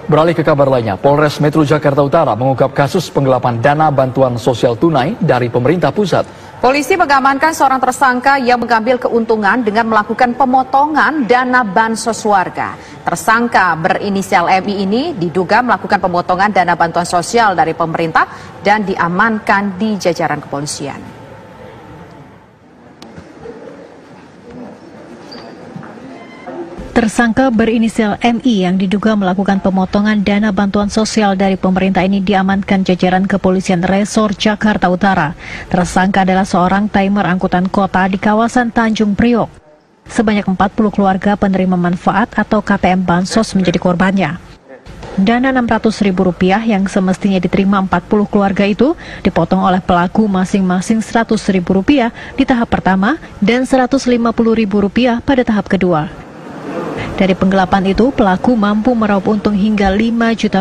Beralih ke kabar lainnya, Polres Metro Jakarta Utara mengungkap kasus penggelapan dana bantuan sosial tunai dari pemerintah pusat. Polisi mengamankan seorang tersangka yang mengambil keuntungan dengan melakukan pemotongan dana bansos warga. Tersangka berinisial MI ini diduga melakukan pemotongan dana bantuan sosial dari pemerintah dan diamankan di jajaran kepolisian. Tersangka berinisial MI yang diduga melakukan pemotongan dana bantuan sosial dari pemerintah ini diamankan jajaran kepolisian Resor Jakarta Utara. Tersangka adalah seorang timer angkutan kota di kawasan Tanjung Priok. Sebanyak 40 keluarga penerima manfaat atau KPM Bansos menjadi korbannya. Dana Rp600.000 yang semestinya diterima 40 keluarga itu dipotong oleh pelaku masing-masing Rp100.000 di tahap pertama dan Rp150.000 pada tahap kedua. Dari penggelapan itu, pelaku mampu meraup untung hingga Rp5 juta.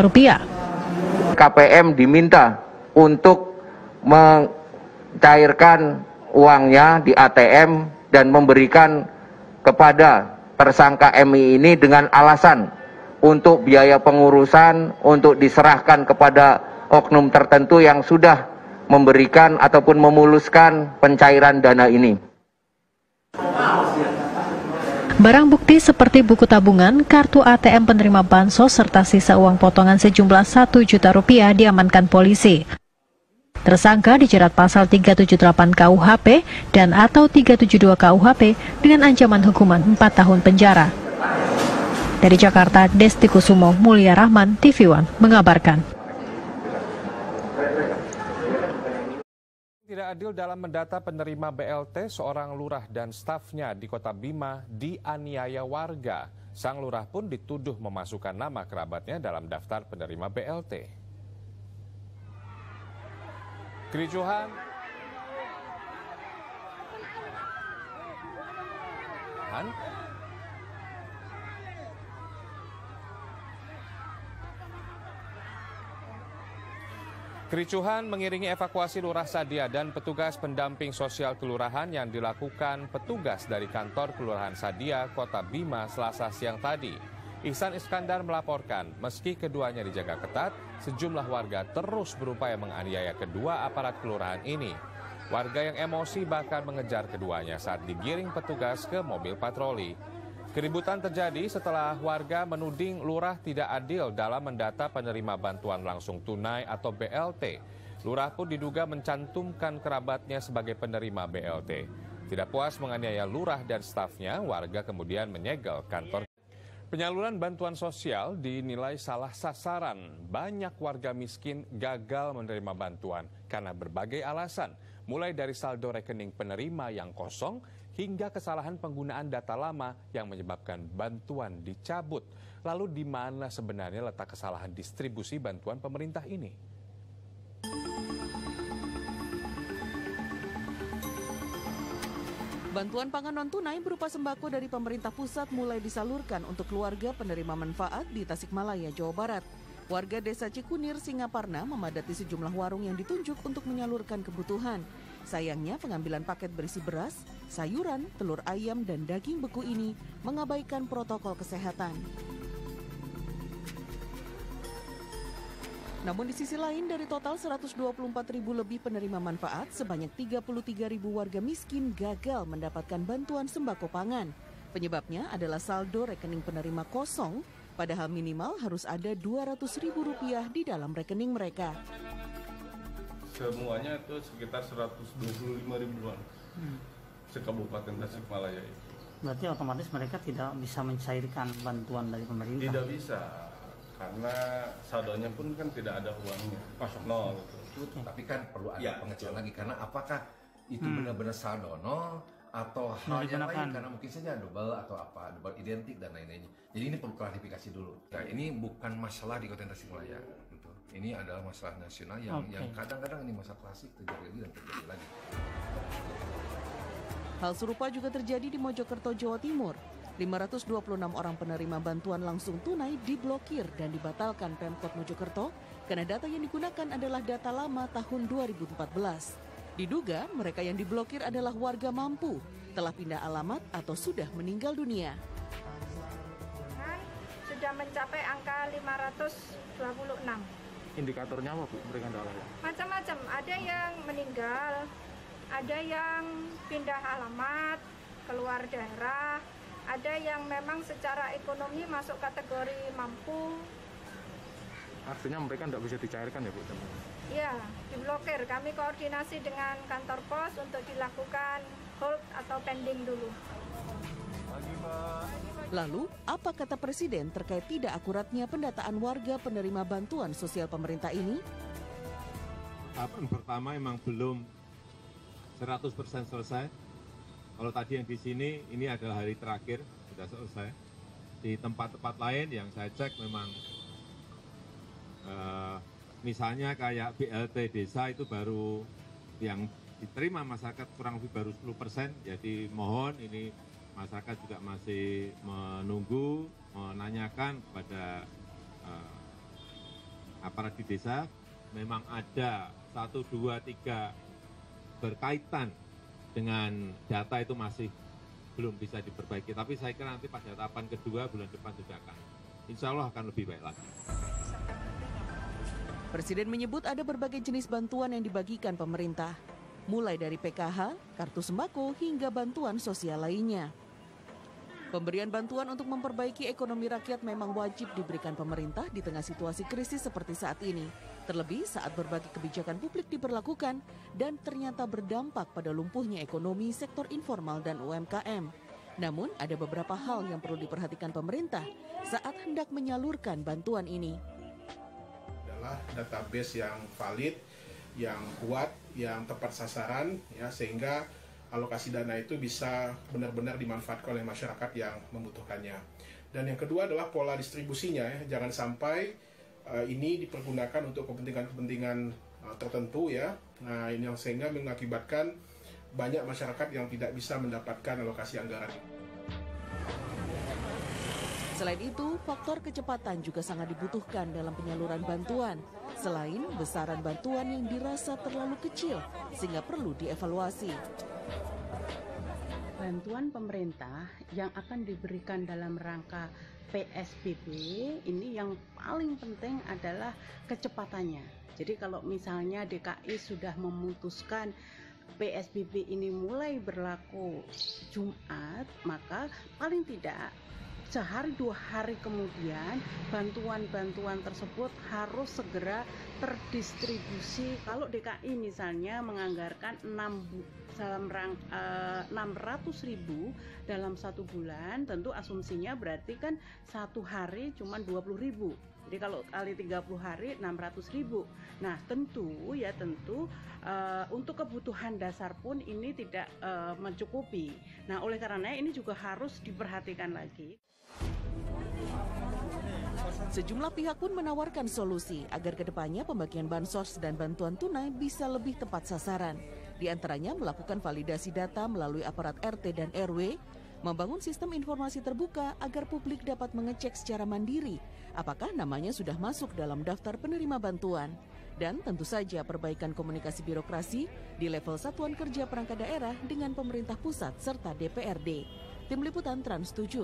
KPM diminta untuk mencairkan uangnya di ATM dan memberikan kepada tersangka MI ini dengan alasan untuk biaya pengurusan, untuk diserahkan kepada oknum tertentu yang sudah memberikan ataupun memuluskan pencairan dana ini. Barang bukti seperti buku tabungan, kartu ATM penerima bansos, serta sisa uang potongan sejumlah Rp1 juta diamankan polisi. Tersangka dijerat pasal 378 KUHP dan atau 372 KUHP dengan ancaman hukuman 4 tahun penjara. Dari Jakarta, Desti Kusumo, Mulia Rahman, TV One mengabarkan. Tidak adil dalam mendata penerima BLT, seorang lurah dan stafnya di Kota Bima dianiaya warga. Sang lurah pun dituduh memasukkan nama kerabatnya dalam daftar penerima BLT. Kericuhan Kericuhan mengiringi evakuasi Lurah Sadia dan petugas pendamping sosial kelurahan yang dilakukan petugas dari kantor Kelurahan Sadia, Kota Bima, Selasa siang tadi. Ihsan Iskandar melaporkan, meski keduanya dijaga ketat, sejumlah warga terus berupaya menganiaya kedua aparat kelurahan ini. Warga yang emosi bahkan mengejar keduanya saat digiring petugas ke mobil patroli. Keributan terjadi setelah warga menuding lurah tidak adil dalam mendata penerima bantuan langsung tunai atau BLT. Lurah pun diduga mencantumkan kerabatnya sebagai penerima BLT. Tidak puas menganiaya lurah dan stafnya, warga kemudian menyegel kantor. Penyaluran bantuan sosial dinilai salah sasaran. Banyak warga miskin gagal menerima bantuan karena berbagai alasan. Mulai dari saldo rekening penerima yang kosong, hingga kesalahan penggunaan data lama yang menyebabkan bantuan dicabut. Lalu di mana sebenarnya letak kesalahan distribusi bantuan pemerintah ini? Bantuan pangan non-tunai berupa sembako dari pemerintah pusat mulai disalurkan untuk keluarga penerima manfaat di Tasikmalaya, Jawa Barat. Warga desa Cikunir, Singaparna memadati sejumlah warung yang ditunjuk untuk menyalurkan kebutuhan. Sayangnya pengambilan paket berisi beras, sayuran, telur ayam, dan daging beku ini mengabaikan protokol kesehatan. Namun di sisi lain, dari total 124.000 lebih penerima manfaat, sebanyak 33.000 warga miskin gagal mendapatkan bantuan sembako pangan. Penyebabnya adalah saldo rekening penerima kosong, padahal minimal harus ada Rp200.000 di dalam rekening mereka. Semuanya itu sekitar 125 ribuan sekabupaten Tasikmalaya itu. Berarti otomatis mereka tidak bisa mencairkan bantuan dari pemerintah? Tidak bisa, karena saldonya pun kan tidak ada uangnya, nol. Tapi kan perlu ada pengecekan lagi, karena apakah itu benar-benar saldo nol atau hal yang lain, karena mungkin saja double atau apa, double identik dan lain-lainnya. Jadi ini perlu klarifikasi dulu. Nah, ini bukan masalah di Kota Tasikmalaya. Ini adalah masalah nasional yang kadang-kadang ini masa klasik terjadi lagi dan terjadi lagi. Hal serupa juga terjadi di Mojokerto, Jawa Timur. 526 orang penerima bantuan langsung tunai diblokir dan dibatalkan Pemkot Mojokerto karena data yang digunakan adalah data lama tahun 2014. Diduga mereka yang diblokir adalah warga mampu, telah pindah alamat atau sudah meninggal dunia. sudah mencapai angka 526. Indikatornya apa Bu mereka kendalanya? Macam-macam, ada yang meninggal, ada yang pindah alamat, keluar daerah, ada yang memang secara ekonomi masuk kategori mampu. Artinya mereka tidak bisa dicairkan ya Bu? Ya, diblokir. Kami koordinasi dengan kantor pos untuk dilakukan hold atau pending dulu. Lalu, apa kata Presiden terkait tidak akuratnya pendataan warga penerima bantuan sosial pemerintah ini? Tahapan pertama memang belum 100% selesai. Kalau tadi yang di sini, ini adalah hari terakhir, sudah selesai. Di tempat-tempat lain yang saya cek memang misalnya kayak BLT desa itu baru yang diterima masyarakat kurang lebih baru 10%, jadi mohon ini masyarakat juga masih menunggu, menanyakan kepada aparat di desa, memang ada 1, 2, 3 berkaitan dengan data itu masih belum bisa diperbaiki, tapi saya kira nanti pada tahapan kedua bulan depan sudah akan, insya Allah akan lebih baik lagi. Presiden menyebut ada berbagai jenis bantuan yang dibagikan pemerintah, mulai dari PKH, kartu sembako, hingga bantuan sosial lainnya. Pemberian bantuan untuk memperbaiki ekonomi rakyat memang wajib diberikan pemerintah di tengah situasi krisis seperti saat ini. Terlebih saat berbagai kebijakan publik diberlakukan dan ternyata berdampak pada lumpuhnya ekonomi sektor informal dan UMKM. Namun ada beberapa hal yang perlu diperhatikan pemerintah saat hendak menyalurkan bantuan ini. Database yang valid, yang kuat, yang tepat sasaran, ya, sehingga alokasi dana itu bisa benar-benar dimanfaatkan oleh masyarakat yang membutuhkannya. Dan yang kedua adalah pola distribusinya, ya. Jangan sampai ini dipergunakan untuk kepentingan-kepentingan tertentu, ya. Nah, ini yang sehingga mengakibatkan banyak masyarakat yang tidak bisa mendapatkan alokasi anggaran. Selain itu, faktor kecepatan juga sangat dibutuhkan dalam penyaluran bantuan. Selain besaran bantuan yang dirasa terlalu kecil, sehingga perlu dievaluasi. Bantuan pemerintah yang akan diberikan dalam rangka PSBB ini yang paling penting adalah kecepatannya. Jadi kalau misalnya DKI sudah memutuskan PSBB ini mulai berlaku Jumat, maka paling tidak sehari 2 hari kemudian bantuan-bantuan tersebut harus segera terdistribusi. Kalau DKI misalnya menganggarkan 600.000 dalam 1 bulan, tentu asumsinya berarti kan 1 hari cuma 20.000. Jadi kalau kali 30 hari 600.000. Nah tentu untuk kebutuhan dasar pun ini tidak mencukupi. Nah oleh karenanya ini juga harus diperhatikan lagi. Sejumlah pihak pun menawarkan solusi agar kedepannya pembagian bansos dan bantuan tunai bisa lebih tepat sasaran. Di antaranya melakukan validasi data melalui aparat RT dan RW, membangun sistem informasi terbuka agar publik dapat mengecek secara mandiri apakah namanya sudah masuk dalam daftar penerima bantuan. Dan tentu saja perbaikan komunikasi birokrasi di level satuan kerja perangkat daerah dengan pemerintah pusat serta DPRD. Tim Liputan Trans 7.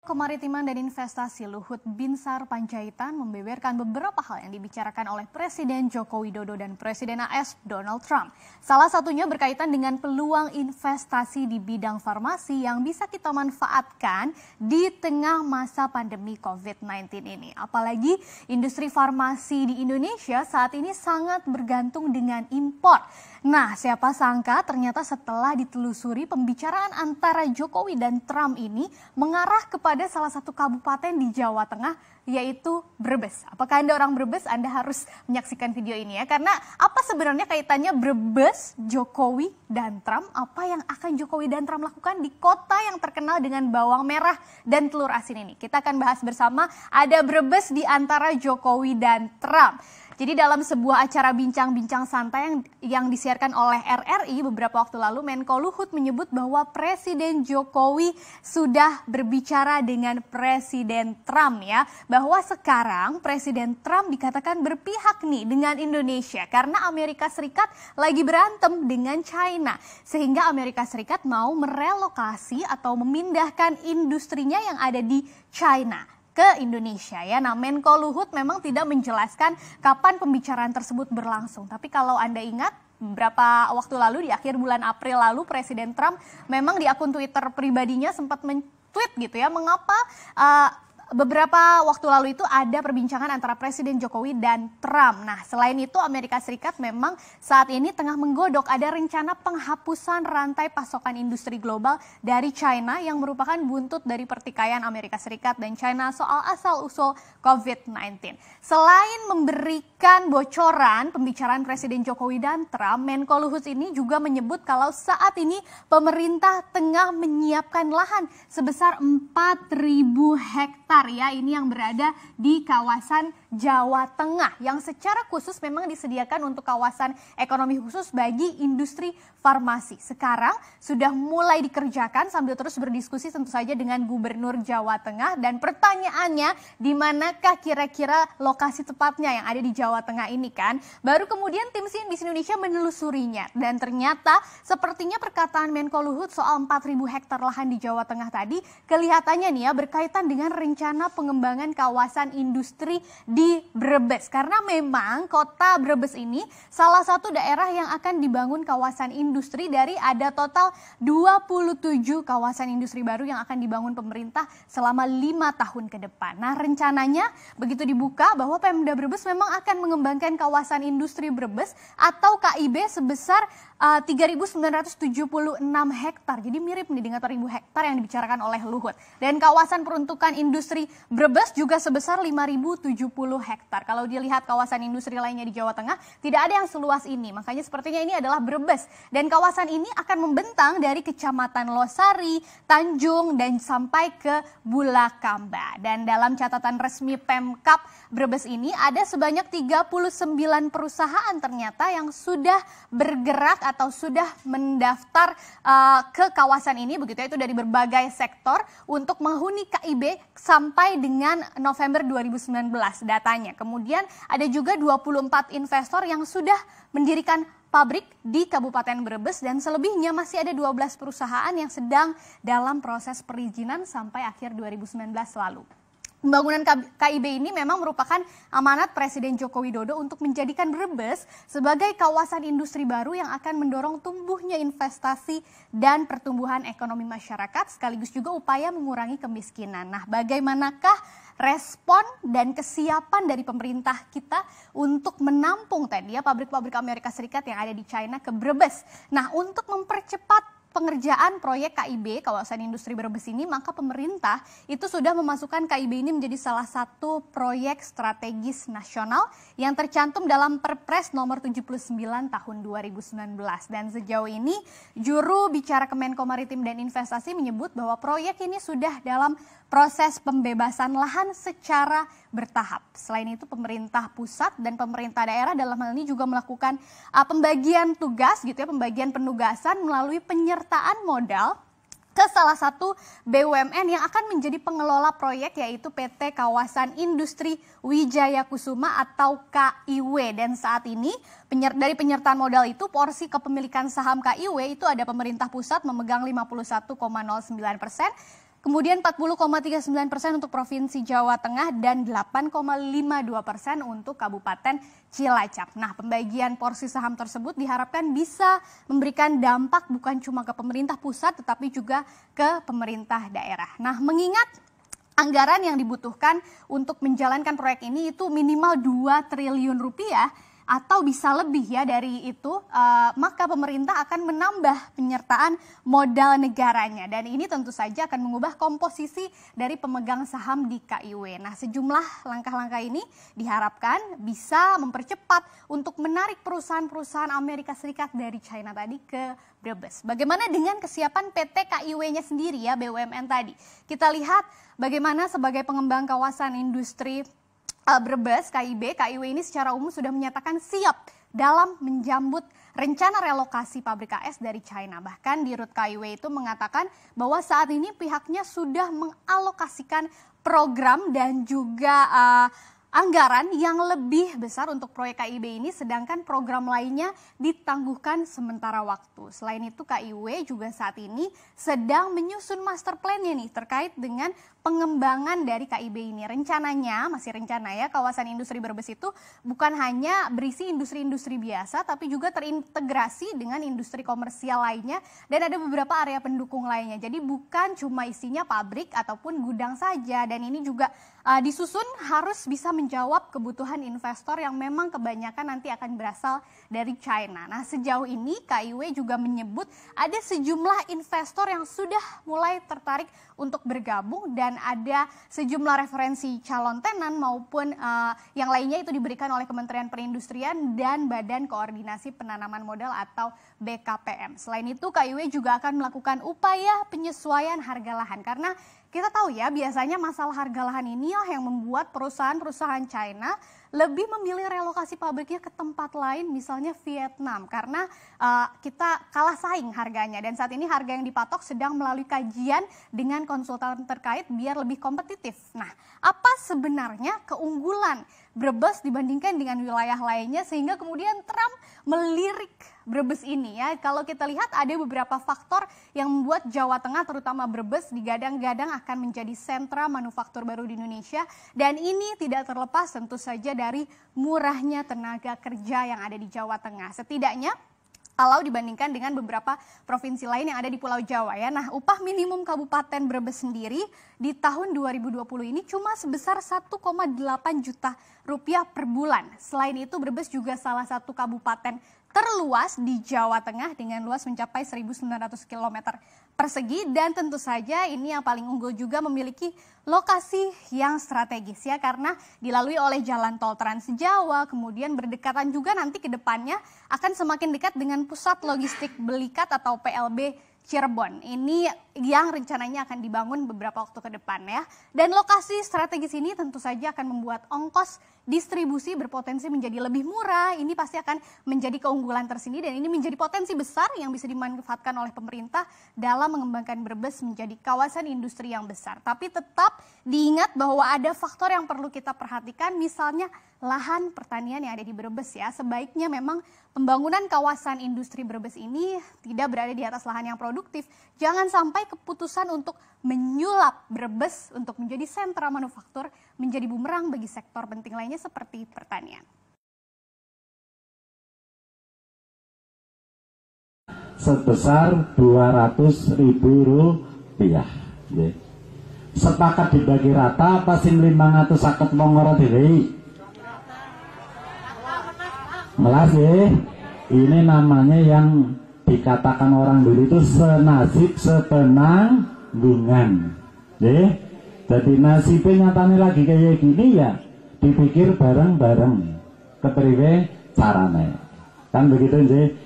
Kemaritiman dan Investasi Luhut Binsar Panjaitan membeberkan beberapa hal yang dibicarakan oleh Presiden Joko Widodo dan Presiden AS Donald Trump. Salah satunya berkaitan dengan peluang investasi di bidang farmasi yang bisa kita manfaatkan di tengah masa pandemi COVID-19 ini. Apalagi industri farmasi di Indonesia saat ini sangat bergantung dengan impor. Nah, siapa sangka ternyata setelah ditelusuri pembicaraan antara Jokowi dan Trump ini mengarah kepada salah satu kabupaten di Jawa Tengah, yaitu Brebes. Apakah Anda orang Brebes? Anda harus menyaksikan video ini ya, karena apa sebenarnya kaitannya Brebes, Jokowi, dan Trump? Apa yang akan Jokowi dan Trump lakukan di kota yang terkenal dengan bawang merah dan telur asin ini? Kita akan bahas bersama, ada Brebes di antara Jokowi dan Trump. Jadi dalam sebuah acara bincang-bincang santai yang disiarkan oleh RRI beberapa waktu lalu, Menko Luhut menyebut bahwa Presiden Jokowi sudah berbicara dengan Presiden Trump ya, bahwa sekarang Presiden Trump dikatakan berpihak nih dengan Indonesia karena Amerika Serikat lagi berantem dengan China, sehingga Amerika Serikat mau merelokasi atau memindahkan industrinya yang ada di China ke Indonesia ya. Nah, Menko Luhut memang tidak menjelaskan kapan pembicaraan tersebut berlangsung. Tapi kalau Anda ingat, beberapa waktu lalu di akhir bulan April lalu Presiden Trump memang di akun Twitter pribadinya sempat men-tweet gitu ya, mengapa beberapa waktu lalu itu ada perbincangan antara Presiden Jokowi dan Trump. Nah, selain itu Amerika Serikat memang saat ini tengah menggodok ada rencana penghapusan rantai pasokan industri global dari China yang merupakan buntut dari pertikaian Amerika Serikat dan China soal asal-usul COVID-19. Selain memberikan bocoran pembicaraan Presiden Jokowi dan Trump, Menko Luhut ini juga menyebut kalau saat ini pemerintah tengah menyiapkan lahan sebesar 4.000 hektar ya, ini yang berada di kawasan Jawa Tengah yang secara khusus memang disediakan untuk kawasan ekonomi khusus bagi industri farmasi. Sekarang sudah mulai dikerjakan sambil terus berdiskusi tentu saja dengan Gubernur Jawa Tengah, dan pertanyaannya di manakah kira-kira lokasi tepatnya yang ada di Jawa Tengah ini kan? Baru kemudian tim CNBC Indonesia menelusurinya dan ternyata sepertinya perkataan Menko Luhut soal 4.000 hektar lahan di Jawa Tengah tadi kelihatannya nih ya berkaitan dengan rencana pengembangan kawasan industri di Brebes. Karena memang kota Brebes ini salah satu daerah yang akan dibangun kawasan industri dari ada total 27 kawasan industri baru yang akan dibangun pemerintah selama 5 tahun ke depan. Nah, rencananya begitu dibuka bahwa Pemda Brebes memang akan mengembangkan kawasan industri Brebes atau KIB sebesar 3.976 hektar. Jadi mirip nih dengan 4.000 hektar yang dibicarakan oleh Luhut. Dan kawasan peruntukan industri Brebes juga sebesar 5.070 hektar. Kalau dilihat kawasan industri lainnya di Jawa Tengah, tidak ada yang seluas ini. Makanya sepertinya ini adalah Brebes. Dan kawasan ini akan membentang dari Kecamatan Losari, Tanjung, dan sampai ke Bulakamba. Dan dalam catatan resmi Pemkab Brebes ini ada sebanyak 39 perusahaan ternyata yang sudah bergerak atau sudah mendaftar ke kawasan ini begitu ya, itu dari berbagai sektor untuk menghuni KIB sampai dengan November 2019 datanya. Kemudian ada juga 24 investor yang sudah mendirikan pabrik di Kabupaten Brebes dan selebihnya masih ada 12 perusahaan yang sedang dalam proses perizinan sampai akhir 2019 lalu. Pembangunan KIB ini memang merupakan amanat Presiden Joko Widodo untuk menjadikan Brebes sebagai kawasan industri baru yang akan mendorong tumbuhnya investasi dan pertumbuhan ekonomi masyarakat sekaligus juga upaya mengurangi kemiskinan. Nah, bagaimanakah respon dan kesiapan dari pemerintah kita untuk menampung tadi ya pabrik-pabrik Amerika Serikat yang ada di China ke Brebes? Nah, untuk mempercepat pengerjaan proyek KIB, kawasan industri Brebes ini, maka pemerintah itu sudah memasukkan KIB ini menjadi salah satu proyek strategis nasional yang tercantum dalam Perpres nomor 79 tahun 2019. Dan sejauh ini juru bicara Kemenko Maritim dan Investasi menyebut bahwa proyek ini sudah dalam proses pembebasan lahan secara bertahap. Selain itu pemerintah pusat dan pemerintah daerah dalam hal ini juga melakukan pembagian tugas gitu ya, pembagian penugasan melalui penyertaan modal ke salah satu BUMN yang akan menjadi pengelola proyek yaitu PT Kawasan Industri Wijaya Kusuma atau KIW. Dan saat ini dari penyertaan modal itu porsi kepemilikan saham KIW itu ada pemerintah pusat memegang 51,09%. Kemudian 40,39% untuk Provinsi Jawa Tengah dan 8,52% untuk Kabupaten Cilacap. Nah, pembagian porsi saham tersebut diharapkan bisa memberikan dampak bukan cuma ke pemerintah pusat tetapi juga ke pemerintah daerah. Nah, mengingat anggaran yang dibutuhkan untuk menjalankan proyek ini itu minimal 2 triliun rupiah, atau bisa lebih ya dari itu, maka pemerintah akan menambah penyertaan modal negaranya. Dan ini tentu saja akan mengubah komposisi dari pemegang saham di KIW. Nah, sejumlah langkah-langkah ini diharapkan bisa mempercepat untuk menarik perusahaan-perusahaan Amerika Serikat dari China tadi ke Brebes. Bagaimana dengan kesiapan PT KIW-nya sendiri ya, BUMN tadi? Kita lihat bagaimana sebagai pengembang kawasan industri Brebes, KIW ini secara umum sudah menyatakan siap dalam menjambut rencana relokasi pabrik AS dari China. Bahkan di Rut KIW itu mengatakan bahwa saat ini pihaknya sudah mengalokasikan program dan juga anggaran yang lebih besar untuk proyek KIB ini, sedangkan program lainnya ditangguhkan sementara waktu. Selain itu, KIW juga saat ini sedang menyusun master plan-nya nih terkait dengan pengembangan dari KIB ini. Rencananya, masih rencana ya, kawasan industri Brebes itu bukan hanya berisi industri-industri biasa, tapi juga terintegrasi dengan industri komersial lainnya dan ada beberapa area pendukung lainnya. Jadi bukan cuma isinya pabrik ataupun gudang saja, dan ini juga disusun harus bisa menjawab kebutuhan investor yang memang kebanyakan nanti akan berasal dari China. Nah, sejauh ini KIW juga menyebut ada sejumlah investor yang sudah mulai tertarik untuk bergabung dan ada sejumlah referensi calon tenan maupun yang lainnya itu diberikan oleh Kementerian Perindustrian dan Badan Koordinasi Penanaman Modal atau BKPM. Selain itu, KIW juga akan melakukan upaya penyesuaian harga lahan karena kita tahu ya, biasanya masalah harga lahan inilah yang membuat perusahaan-perusahaan China lebih memilih relokasi pabriknya ke tempat lain, misalnya Vietnam, karena kita kalah saing harganya. Dan saat ini harga yang dipatok sedang melalui kajian dengan konsultan terkait biar lebih kompetitif. Nah, apa sebenarnya keunggulan Brebes dibandingkan dengan wilayah lainnya sehingga kemudian Trump melirik Brebes ini ya? Kalau kita lihat ada beberapa faktor yang membuat Jawa Tengah terutama Brebes digadang-gadang akan menjadi sentra manufaktur baru di Indonesia, dan ini tidak terlepas tentu saja dari murahnya tenaga kerja yang ada di Jawa Tengah. Setidaknya kalau dibandingkan dengan beberapa provinsi lain yang ada di Pulau Jawa ya. Nah, upah minimum Kabupaten Brebes sendiri di tahun 2020 ini cuma sebesar 1,8 juta rupiah per bulan. Selain itu, Brebes juga salah satu kabupaten terluas di Jawa Tengah dengan luas mencapai 1.900 km persegi, dan tentu saja ini yang paling unggul juga memiliki lokasi yang strategis ya, karena dilalui oleh jalan tol Trans Jawa, kemudian berdekatan juga nanti ke depannya akan semakin dekat dengan pusat logistik Belikat atau PLB Cirebon. Ini yang rencananya akan dibangun beberapa waktu ke depan ya. Dan lokasi strategis ini tentu saja akan membuat ongkos distribusi berpotensi menjadi lebih murah. Ini pasti akan menjadi keunggulan tersendiri dan ini menjadi potensi besar yang bisa dimanfaatkan oleh pemerintah dalam mengembangkan Brebes menjadi kawasan industri yang besar. Tapi tetap diingat bahwa ada faktor yang perlu kita perhatikan, misalnya lahan pertanian yang ada di Brebes ya. Sebaiknya memang pembangunan kawasan industri Brebes ini tidak berada di atas lahan yang produktif. Jangan sampai keputusan untuk menyulap Brebes untuk menjadi sentra manufaktur menjadi bumerang bagi sektor penting lainnya seperti pertanian. Sebesar Rp200.000. Sepakat dibagi rata apa sing 550 mongoro dhewe? Melas ya, ini namanya yang dikatakan orang dulu itu senasib sepenanggungan. Jadi nasibnya nyatanya lagi kayak gini ya, dipikir bareng-bareng kepriwe carane. Kan begitu sih.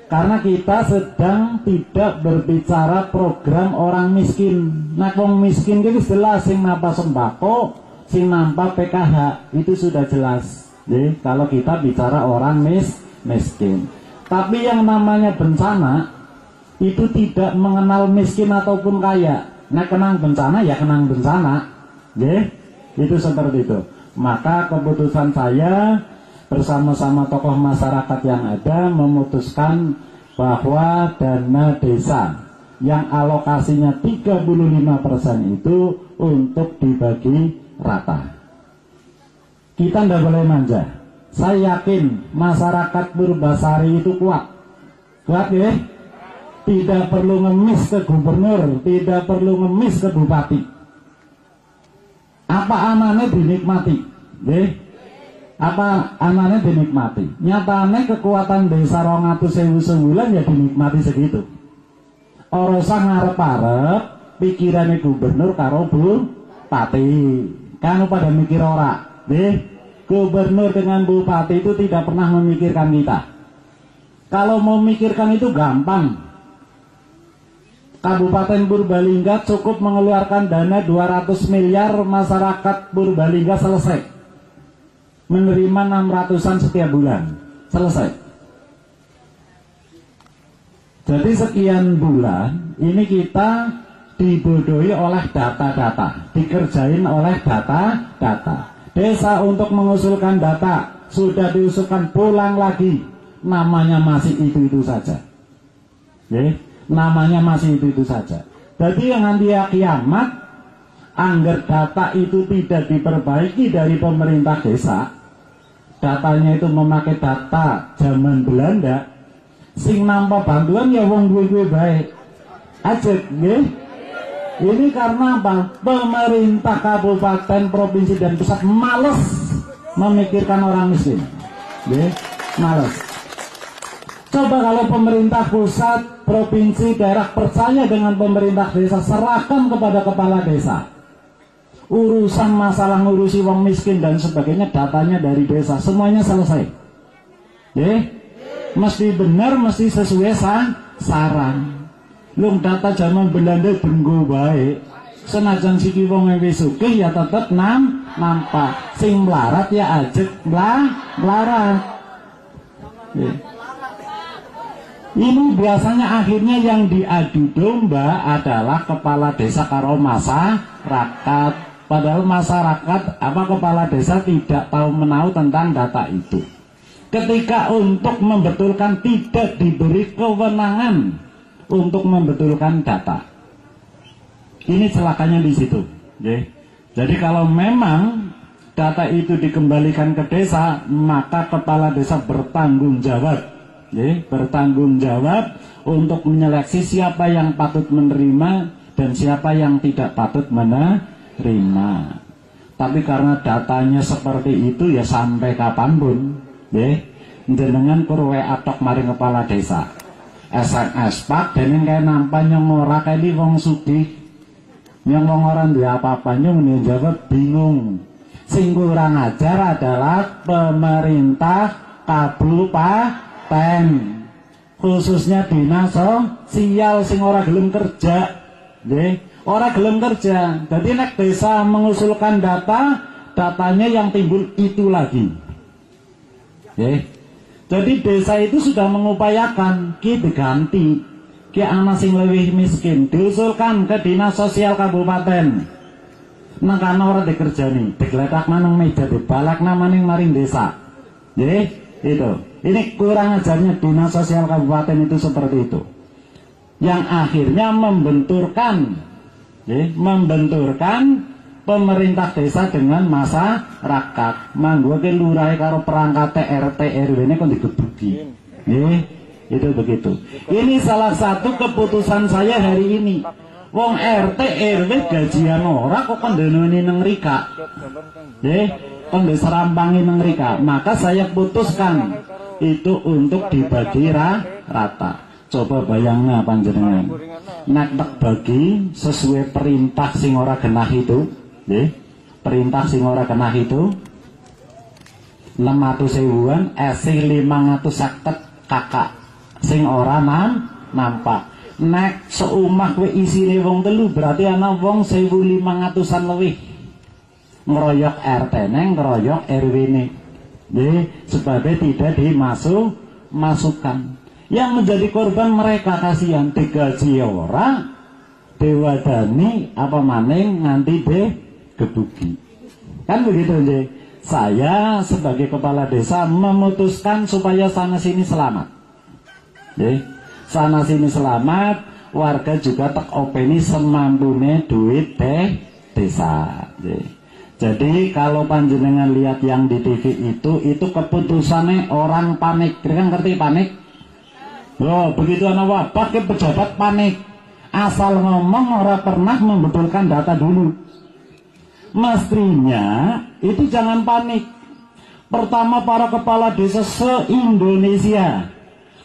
Karena kita sedang tidak berbicara program orang miskin. Nah, wong miskin itu jelas sing nampa sembako, sing nampa PKH, itu sudah jelas. Jadi kalau kita bicara orang miskin, tapi yang namanya bencana itu tidak mengenal miskin ataupun kaya. Nah, kenang bencana ya kenang bencana, itu seperti itu. Maka keputusan saya bersama-sama tokoh masyarakat yang ada memutuskan bahwa dana desa yang alokasinya 35% itu untuk dibagi rata. Kita tidak boleh manja. Saya yakin masyarakat Purbasari itu kuat ya. Tidak perlu ngemis ke gubernur, tidak perlu ngemis ke bupati. Apa amannya dinikmati, apa amannya dinikmati. Nyatanya kekuatan desa 200.000 sebulan ya dinikmati segitu. Ora usah ngarep-arep pikirannya gubernur karo bupati. Kan pada mikir ora. Gubernur dengan bupati itu tidak pernah memikirkan kita. Kalau mau memikirkan itu gampang. Kabupaten Purbalingga cukup mengeluarkan dana 200 miliar, masyarakat Purbalingga selesai. menerima 600-an setiap bulan. Selesai. Jadi sekian bulan ini kita dibodohi oleh data-data, dikerjain oleh data-data. Desa untuk mengusulkan data sudah diusulkan, pulang lagi, namanya masih itu-itu saja. Namanya masih itu-itu saja. Jadi yang nanti kiamat, anggar data itu tidak diperbaiki dari pemerintah desa, datanya itu memakai data zaman Belanda, sing nampa bantuan ya wong duwe-duwe baik. Ajek, nggih. Ini karena apa? Pemerintah kabupaten, provinsi dan pusat males memikirkan orang miskin. Males. Coba kalau pemerintah pusat, provinsi, daerah percaya dengan pemerintah desa, serahkan kepada kepala desa. Urusan masalah ngurusi wong miskin dan sebagainya, datanya dari desa, semuanya selesai. Mesti benar, mesti sesuai saran. Lung data zaman Belanda denggo baik, senajan siki wong wis sugih ya tetep nampak, sing melarat ya ajek melarat. Ini biasanya akhirnya yang diadu domba adalah kepala desa karo masyarakat, padahal masyarakat kepala desa tidak tahu menahu tentang data itu. Ketika untuk membetulkan tidak diberi kewenangan untuk membetulkan data. Ini celakanya di situ. Jadi kalau memang data itu dikembalikan ke desa, maka kepala desa bertanggung jawab. Bertanggung jawab untuk menyeleksi siapa yang patut menerima dan siapa yang tidak patut menerima. Tapi karena datanya seperti itu ya sampai kapanpun, jenengan kurwe atok maring kepala desa. SMS pak dening kayak nampak nyong ora kayak di wong sugih, nyong wong orang dia apa-apa nyong jawab bingung. Sing kurang ajar adalah pemerintah kabupaten, khususnya dinas sosial sing ora gelem kerja, ora gelem kerja. Jadi nek desa mengusulkan datanya yang timbul itu lagi. Jadi desa itu sudah mengupayakan diganti ki anak sing lebih miskin, diusulkan ke dinas sosial kabupaten. Nang kana ora dikerjani, digletak manang meja dibalak namaning maring desa. Itu. Ini kurang ajarnya dinas sosial kabupaten itu seperti itu. Yang akhirnya membenturkan pemerintah desa dengan masyarakat. Manggoke lurah karo perangkat RT RW ini kan digebuki. Itu begitu. Ini salah satu keputusan saya hari ini. Wong RT RW gajian ora kok kondononi nang rika. Kon diserampangi nang rika. Maka saya putuskan itu untuk dibagi rata. Coba bayangnya panjenengan. Nek tak bagi sesuai perintah sing ora genah itu. Perintah sing ora kenah itu 600.000-an esih 550 kakak sing ora nampak. Nek seumah kowe isine wong telu berarti ana wong 1.500-an lebih ngeroyok RT neng ngeroyok RW ne. Sebabnya tidak dimasukkan. Yang menjadi korban mereka kasihan, digaji ora, dewadani apa maning nganti gebuki. Kan begitu nggih. Saya sebagai kepala desa memutuskan supaya sana sini selamat. Sana sini selamat, warga juga tak openi semampune duit desa. Jadi kalau panjenengan lihat yang di TV itu keputusannya orang panik. Kira kan ngerti panik? Begitu anak wabah ke pejabat panik. Asal ngomong orang pernah membetulkan data dulu. Mestinya itu jangan panik. Pertama para kepala desa se-Indonesia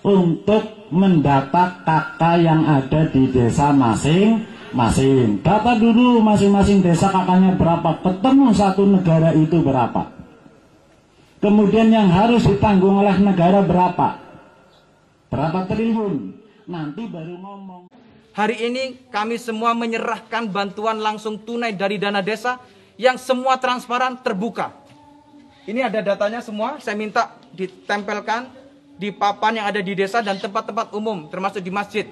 untuk mendata kakak yang ada di desa masing-masing. Data dulu masing-masing desa kakaknya berapa, ketemu satu negara itu berapa. Kemudian yang harus ditanggung oleh negara berapa triliun. Nanti baru ngomong. Hari ini kami semua menyerahkan bantuan langsung tunai dari dana desa yang semua transparan terbuka. Ini ada datanya semua, saya minta ditempelkan di papan yang ada di desa dan tempat-tempat umum, termasuk di masjid.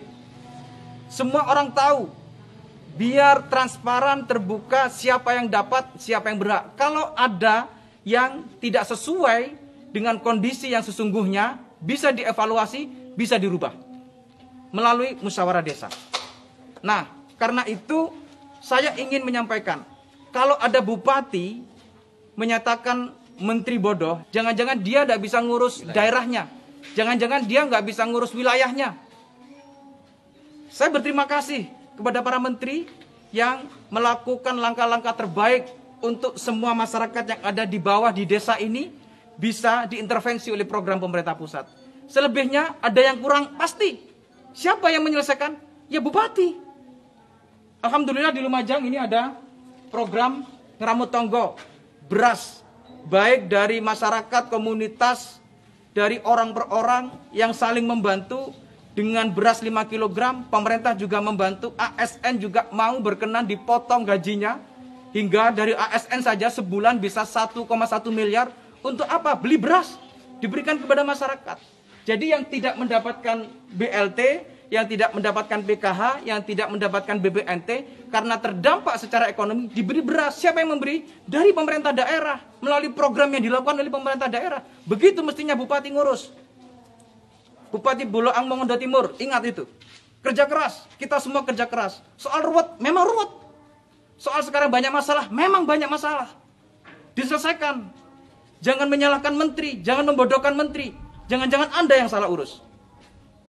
Semua orang tahu, biar transparan, terbuka, siapa yang dapat, siapa yang berhak. Kalau ada yang tidak sesuai dengan kondisi yang sesungguhnya, bisa dievaluasi, bisa dirubah melalui musyawarah desa. Nah, karena itu saya ingin menyampaikan, kalau ada bupati menyatakan menteri bodoh, jangan-jangan dia tidak bisa ngurus daerahnya, jangan-jangan dia nggak bisa ngurus wilayahnya. Saya berterima kasih kepada para menteri yang melakukan langkah-langkah terbaik untuk semua masyarakat yang ada di bawah di desa ini bisa diintervensi oleh program pemerintah pusat. Selebihnya ada yang kurang pasti. Siapa yang menyelesaikan? Ya bupati. Alhamdulillah di Lumajang ini ada program ngeramut tonggo, beras, baik dari masyarakat, komunitas, dari orang per orang yang saling membantu dengan beras 5 kg. Pemerintah juga membantu, ASN juga mau berkenan dipotong gajinya. Hingga dari ASN saja sebulan bisa 1,1 miliar. Untuk apa? Beli beras, diberikan kepada masyarakat. Jadi yang tidak mendapatkan BLT, yang tidak mendapatkan PKH, yang tidak mendapatkan BBNT, karena terdampak secara ekonomi, diberi beras. Siapa yang memberi? Dari pemerintah daerah, melalui program yang dilakukan oleh pemerintah daerah. Begitu mestinya bupati ngurus. Bupati Boloang Mongondo Timur, ingat itu. Kerja keras, kita semua kerja keras. Soal ruwet, memang ruwet. Soal sekarang banyak masalah, memang banyak masalah. Diselesaikan. Jangan menyalahkan menteri, jangan membodohkan menteri. Jangan-jangan Anda yang salah urus.